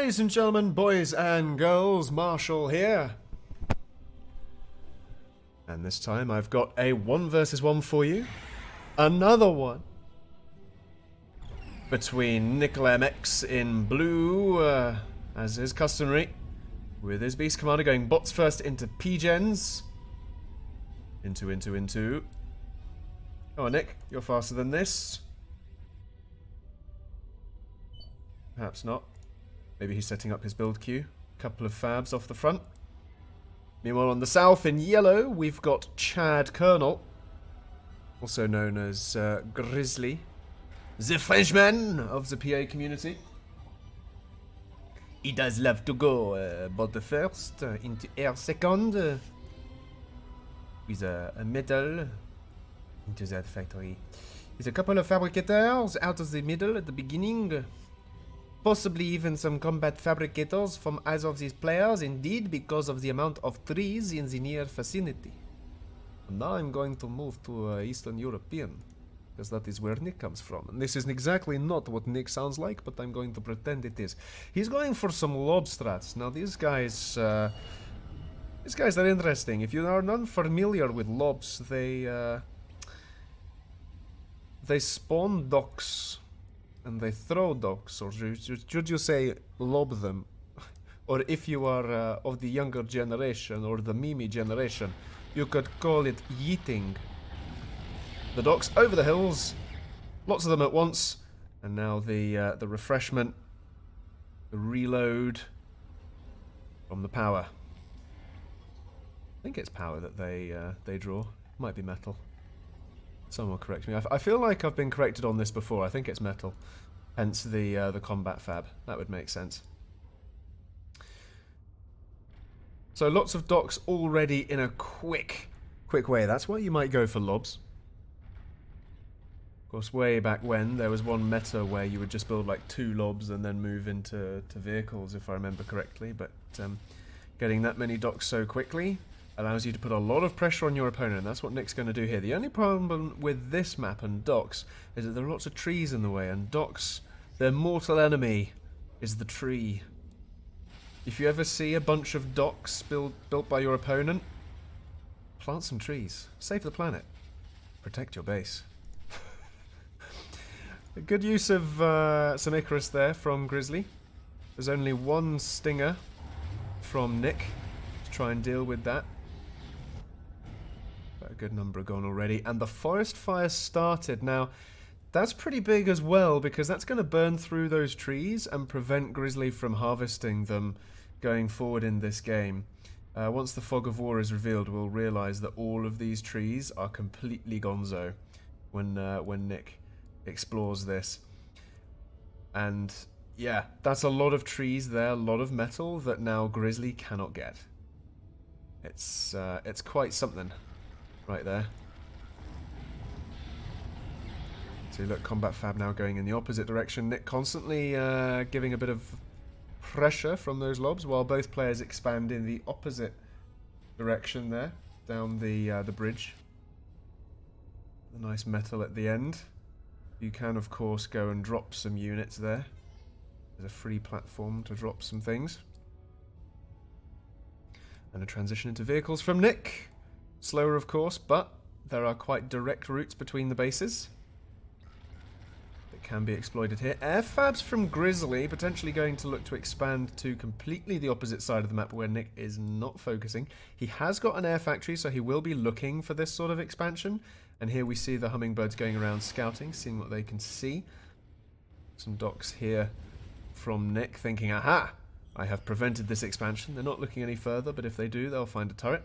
Ladies and gentlemen, boys and girls, Marshall here. And this time I've got a 1 versus 1 for you. Another one. Between NikolaMX in blue, as is customary. With his Beast Commander going bots first into P-Gens. Into. Oh, Nick, you're faster than this. Perhaps not. Maybe he's setting up his build queue. Couple of fabs off the front. Meanwhile, on the south in yellow, we've got Chad Colonel, also known as Gryzzly, the Frenchman of the PA community. He does love to go bot first, into air second, with a metal into that factory. With a couple of fabricators out of the middle at the beginning. Possibly even some combat fabricators from either of these players, indeed, because of the amount of trees in the near vicinity. And now I'm going to move to Eastern European, because that is where Nick comes from. And this is exactly not what Nick sounds like, but I'm going to pretend it is. He's going for some lob strats. Now these guys are interesting. If you are not familiar with lobs, they spawn docks. And they throw docks, or should you say lob them? Or if you are of the younger generation, or the Mimi generation, you could call it yeeting. The docks over the hills, lots of them at once, and now the refreshment, the reload from the power. I think it's power that they draw. Might be metal. Someone will correct me. I feel like I've been corrected on this before. I think it's metal. Hence the combat fab. That would make sense. So lots of docks already in a quick way. That's why you might go for lobs. Of course, way back when, there was one meta where you would just build like 2 lobs and then move into vehicles, if I remember correctly. But getting that many docks so quickly allows you to put a lot of pressure on your opponent. That's what Nick's going to do here. The only problem with this map and docks is that there are lots of trees in the way, and docks, their mortal enemy is the tree. If you ever see a bunch of docks built by your opponent, plant some trees. Save the planet. Protect your base. A good use of some Icarus there from Gryzzly. There's only one stinger from Nick to try and deal with that. A good number are gone already, and the forest fire started. Now that's pretty big as well, because that's going to burn through those trees and prevent Gryzzly from harvesting them going forward in this game. Once the fog of war is revealed, we'll realize that all of these trees are completely gonzo when Nick explores this. And yeah, that's a lot of trees there, a lot of metal that now Gryzzly cannot get. It's quite something right there. So look, combat fab now going in the opposite direction. Nick constantly giving a bit of pressure from those lobs while both players expand in the opposite direction there, down the bridge. The nice metal at the end. You can, of course, go and drop some units there. There's a free platform to drop some things. And a transition into vehicles from Nick. Slower, of course, but there are quite direct routes between the bases that can be exploited here. Air fabs from Gryzzly, potentially going to look to expand to completely the opposite side of the map where Nick is not focusing. He has got an air factory, so he will be looking for this sort of expansion. And here we see the hummingbirds going around scouting, seeing what they can see. Some docks here from Nick, thinking, aha, I have prevented this expansion. They're not looking any further, but if they do, they'll find a turret.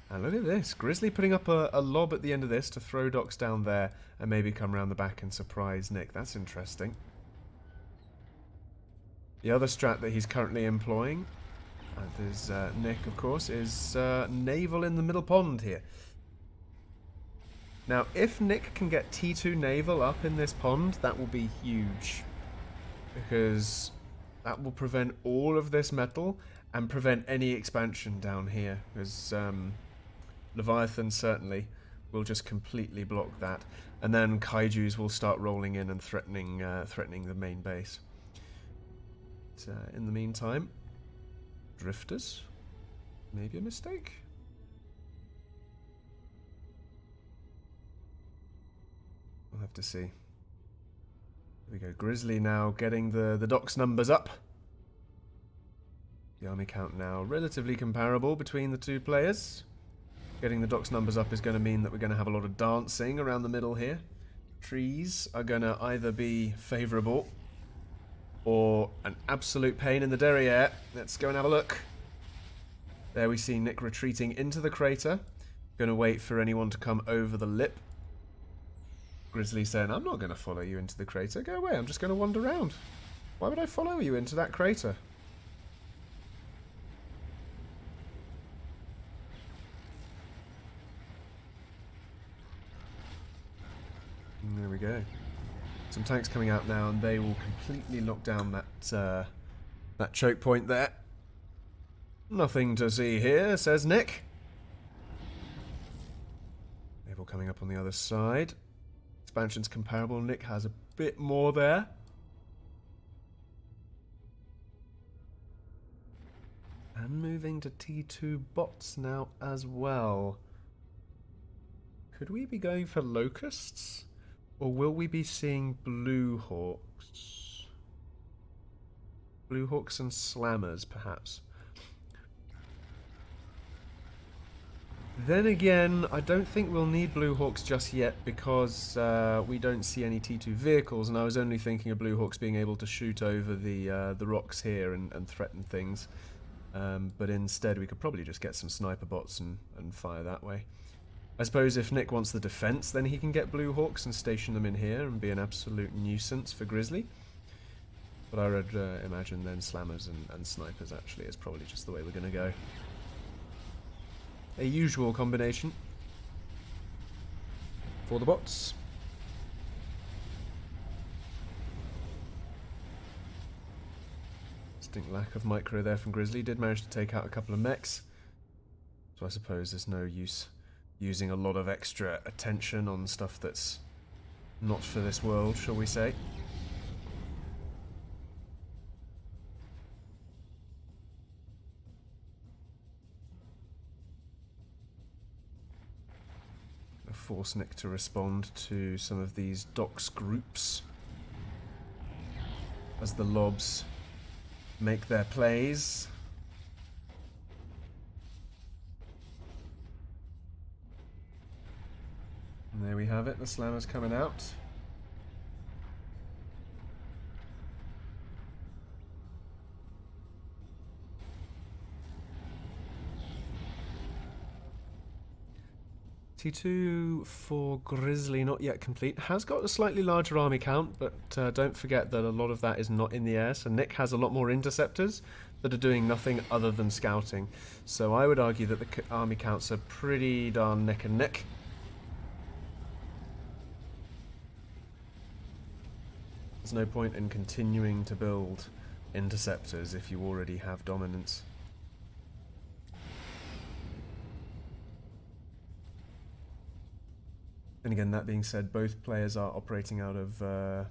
And look at this, Gryzzly putting up a lob at the end of this to throw docks down there and maybe come around the back and surprise Nick. That's interesting. The other strat that he's currently employing, there's Nick, of course, is naval in the middle pond here. Now, if Nick can get T2 naval up in this pond, that will be huge. Because that will prevent all of this metal and prevent any expansion down here. Because Leviathan certainly will just completely block that. And then kaijus will start rolling in and threatening the main base. But, in the meantime, drifters, maybe a mistake. We'll have to see. Here we go. Gryzzly now getting the docks numbers up. The army count now relatively comparable between the two players. Getting the docks numbers up is going to mean that we're going to have a lot of dancing around the middle here. Trees are going to either be favourable or an absolute pain in the derriere. Let's go and have a look. There we see Nik retreating into the crater. Going to wait for anyone to come over the lip. Gryzzly saying, I'm not going to follow you into the crater. Go away, I'm just going to wander around. Why would I follow you into that crater? There we go. Some tanks coming out now, and they will completely lock down that choke point there. Nothing to see here, says Nik. Naval coming up on the other side. Expansion's comparable. Nik has a bit more there. And moving to T2 bots now as well. Could we be going for locusts? Or will we be seeing blue hawks? Blue hawks and slammers, perhaps. Then again, I don't think we'll need blue hawks just yet because we don't see any T2 vehicles, and I was only thinking of blue hawks being able to shoot over the rocks here and threaten things. But instead, we could probably just get some sniper bots and fire that way. I suppose if Nik wants the defense, then he can get blue hawks and station them in here and be an absolute nuisance for Gryzzly. But I would imagine then slammers and snipers actually is probably just the way we're going to go. A usual combination for the bots. Distinct lack of micro there from Gryzzly. Did manage to take out a couple of mechs. So I suppose there's no use using a lot of extra attention on stuff that's not for this world, shall we say. Force Nik to respond to some of these docks groups as the lobs make their plays. And there we have it, the slammers coming out. T2 for Gryzzly, not yet complete. Has got a slightly larger army count, but don't forget that a lot of that is not in the air. So Nik has a lot more interceptors that are doing nothing other than scouting. So I would argue that the army counts are pretty darn neck and neck. There's no point in continuing to build interceptors if you already have dominance. And again, that being said, both players are operating out of... oh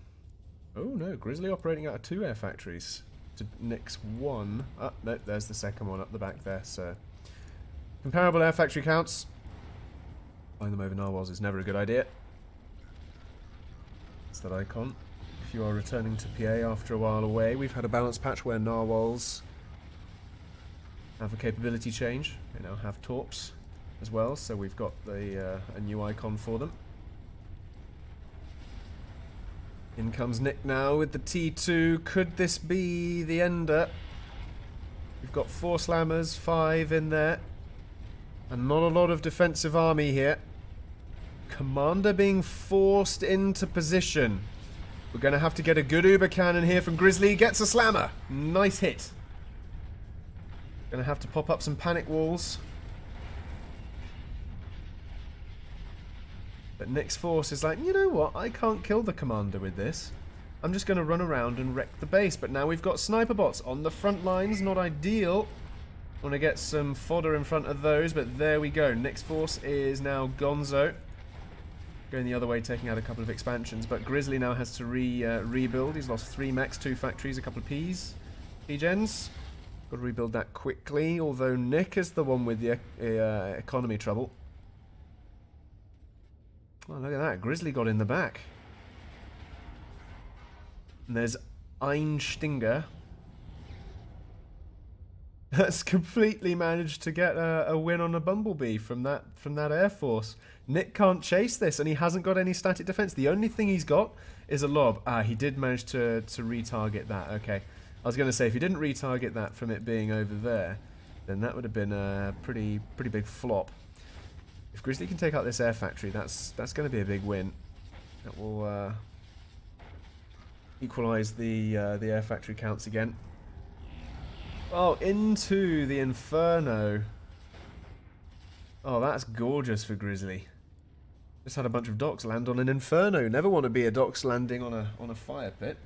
no, Gryzzly operating out of 2 air factories. To Nik's 1. Oh, no, there's the second one up the back there, so... Comparable air factory counts. Flying them over narwhals is never a good idea. It's that icon. If you are returning to PA after a while away, we've had a balance patch where narwhals have a capability change. They now have torps as well, so we've got a new icon for them. In comes Nik now with the T2. Could this be the ender? We've got 4 slammers, 5 in there, and not a lot of defensive army here. Commander being forced into position. We're going to have to get a good Uber cannon here from Gryzzly. Gets a slammer. Nice hit. Going to have to pop up some panic walls. But Nik's force is like, you know what? I can't kill the commander with this. I'm just going to run around and wreck the base. But now we've got sniper bots on the front lines. Not ideal. Want to get some fodder in front of those. But there we go. Nik's force is now gonzo. going the other way, taking out a couple of expansions. But Gryzzly now has to rebuild. He's lost 3 mechs, 2 factories, a couple of P-gens. Got to rebuild that quickly, although Nik is the one with the economy trouble. Oh, look at that. Gryzzly got in the back. And there's Einstinger. That's completely managed to get a win on a Bumblebee from that Air Force. Nik can't chase this, and he hasn't got any static defense. The only thing he's got is a lob. Ah, he did manage to retarget that. Okay. I was going to say, if he didn't retarget that from it being over there, then that would have been a pretty big flop. If Gryzzly can take out this air factory, that's going to be a big win. That will equalise the air factory counts again. Oh, into the Inferno. Oh, that's gorgeous for Gryzzly. Just had a bunch of docks land on an Inferno. Never want to be a docks landing on a fire pit.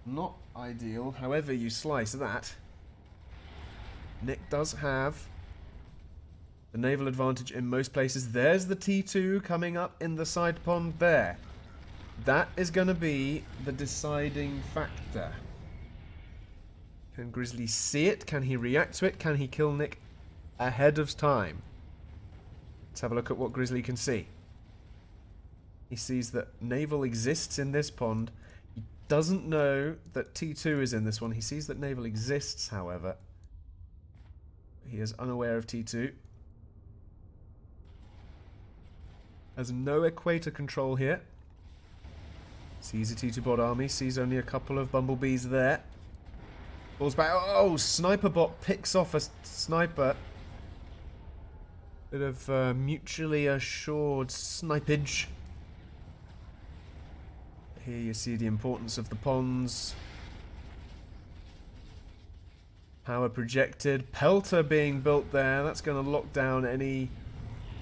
Not ideal, however you slice that. Nik does have the naval advantage in most places. There's the T2 coming up in the side pond there. That is going to be the deciding factor. Can Gryzzly see it? Can he react to it? Can he kill Nik ahead of time? Let's have a look at what Gryzzly can see. He sees that naval exists in this pond. He doesn't know that T2 is in this one. He sees that naval exists, however. He is unaware of T2. Has no equator control here. Sees a T2 bot army. Sees only a couple of bumblebees there. Falls back. Oh, sniper bot picks off a sniper. Bit of mutually assured snipage. Here you see the importance of the ponds. Power projected. Pelter being built there. That's going to lock down any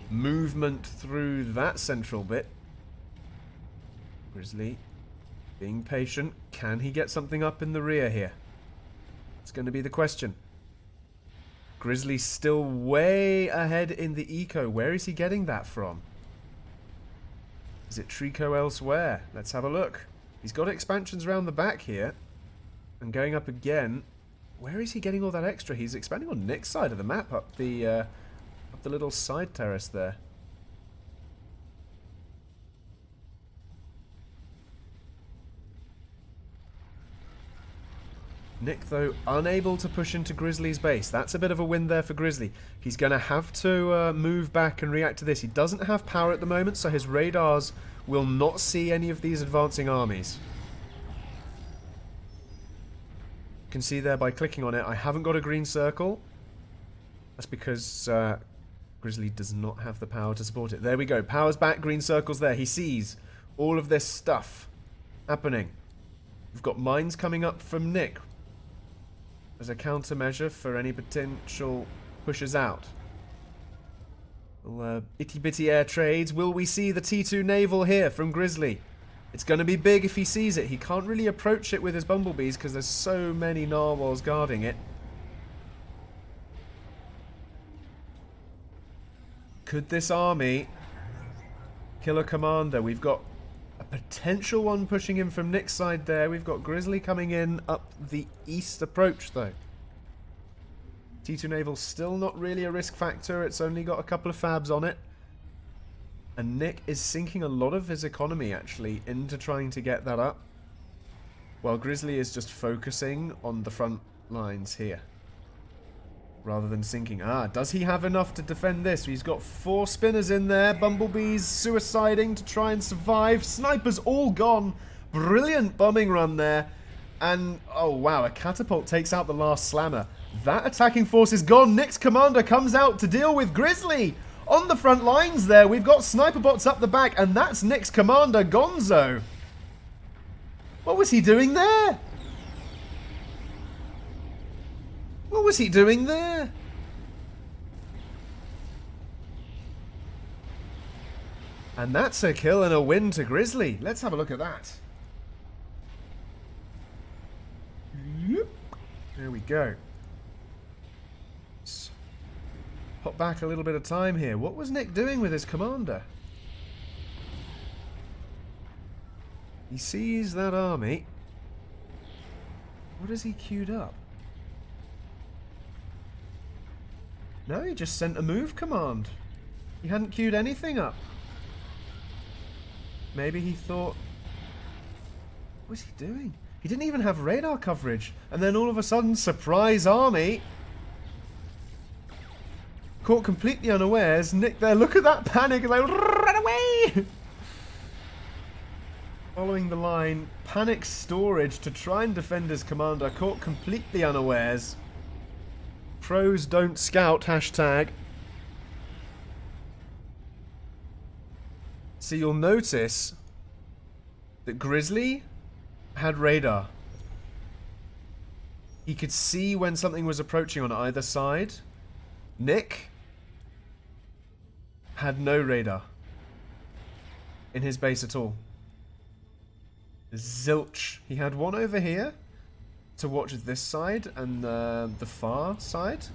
movement through that central bit. Gryzzly being patient. Can he get something up in the rear here? It's going to be the question. Gryzzly's still way ahead in the eco. Where is he getting that from? Is it Trico elsewhere? Let's have a look. He's got expansions around the back here. And going up again. Where is he getting all that extra? He's expanding on Nik's side of the map, up the little side terrace there. Nik, though, unable to push into Gryzzly's base. That's a bit of a win there for Gryzzly. He's going to have to move back and react to this. He doesn't have power at the moment, so his radars will not see any of these advancing armies. You can see there by clicking on it, I haven't got a green circle. That's because Gryzzly does not have the power to support it. There we go. Power's back, green circle's there. He sees all of this stuff happening. We've got mines coming up from Nik as a countermeasure for any potential pushes out. Itty-bitty air trades. Will we see the T2 naval here from Gryzzly? It's going to be big if he sees it. He can't really approach it with his bumblebees because there's so many narwhals guarding it. Could this army kill a commander? We've got a potential one pushing in from Nik's side there. We've got Gryzzly coming in up the east approach, though. T2 naval still not really a risk factor. It's only got a couple of fabs on it. And Nik is sinking a lot of his economy, actually, into trying to get that up. While Gryzzly is just focusing on the front lines here. Rather than sinking. Ah, does he have enough to defend this? He's got 4 spinners in there. Bumblebees suiciding to try and survive. Snipers all gone. Brilliant bombing run there. And, oh wow, a catapult takes out the last slammer. That attacking force is gone. Nik's commander comes out to deal with Gryzzly. On the front lines there, we've got sniper bots up the back. And that's Nik's commander, Gonzo. What was he doing there? What was he doing there? And that's a kill and a win to Gryzzly. Let's have a look at that. There we go. Let's hop back a little bit of time here. What was Nik doing with his commander? He sees that army. What has he queued up? No, he just sent a move command. He hadn't queued anything up. Maybe he thought... What was he doing? He didn't even have radar coverage. And then all of a sudden, surprise army. Caught completely unawares. Nick there, look at that panic. Like, run away! Following the line, panic storage to try and defend his commander. Caught completely unawares. Pros don't scout, hashtag. So you'll notice that Gryzzly had radar. He could see when something was approaching on either side. Nik had no radar in his base at all. Zilch. He had one over here to watch this side and the far side.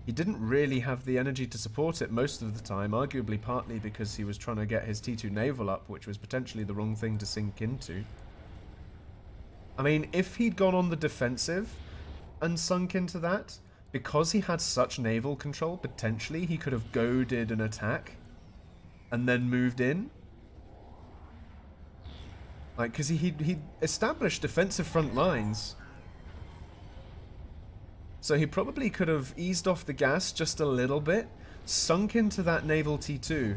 He didn't really have the energy to support it most of the time, arguably partly because he was trying to get his T2 naval up, which was potentially the wrong thing to sink into. I mean, if he'd gone on the defensive and sunk into that, because he had such naval control, potentially he could have goaded an attack and then moved in. Like, because he established defensive front lines. So he probably could have eased off the gas just a little bit, sunk into that naval T2,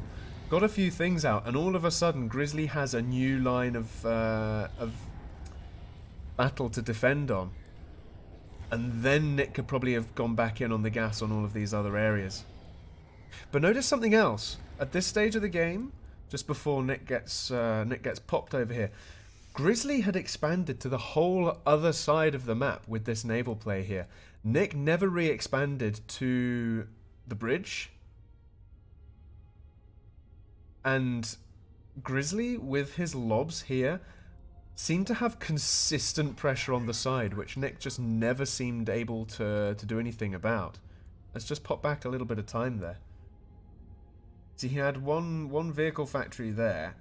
got a few things out, and all of a sudden Gryzzly has a new line of battle to defend on. And then Nik could probably have gone back in on the gas on all of these other areas. But notice something else. At this stage of the game, just before Nik gets popped over here, Gryzzly had expanded to the whole other side of the map with this naval play here. Nik never re-expanded to the bridge. And Gryzzly, with his lobs here, seemed to have consistent pressure on the side, which Nik just never seemed able to do anything about. Let's just pop back a little bit of time there. See, he had one vehicle factory there.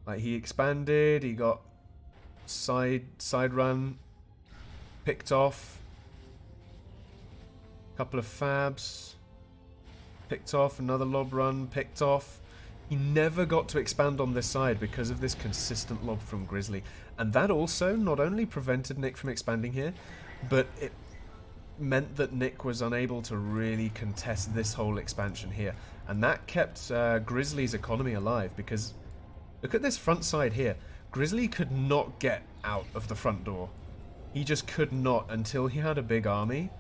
Like, he expanded, he got side run picked off. Couple of fabs picked off, another lob run picked off. He never got to expand on this side because of this consistent lob from Gryzzly. And that also not only prevented Nik from expanding here, but it meant that Nik was unable to really contest this whole expansion here. And that kept Gryzzly's economy alive, because look at this front side here. Gryzzly could not get out of the front door. He just could not until he had a big army.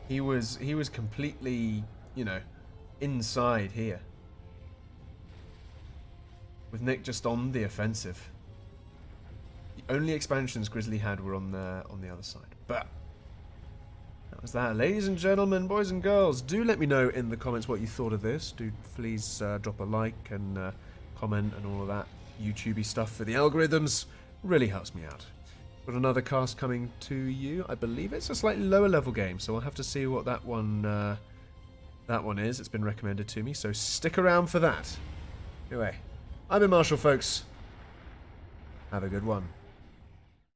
He was completely, you know, inside here. With Nik just on the offensive. The only expansions Gryzzly had were on the other side. But that was that. Ladies and gentlemen, boys and girls, do let me know in the comments what you thought of this. Do please drop a like and comment and all of that YouTubey stuff for the algorithms. Really helps me out. Got another cast coming to you. I believe it's a slightly lower level game, so I'll have to see what that one is. It's been recommended to me, so stick around for that. Anyway, I've been Marshall, folks. Have a good one.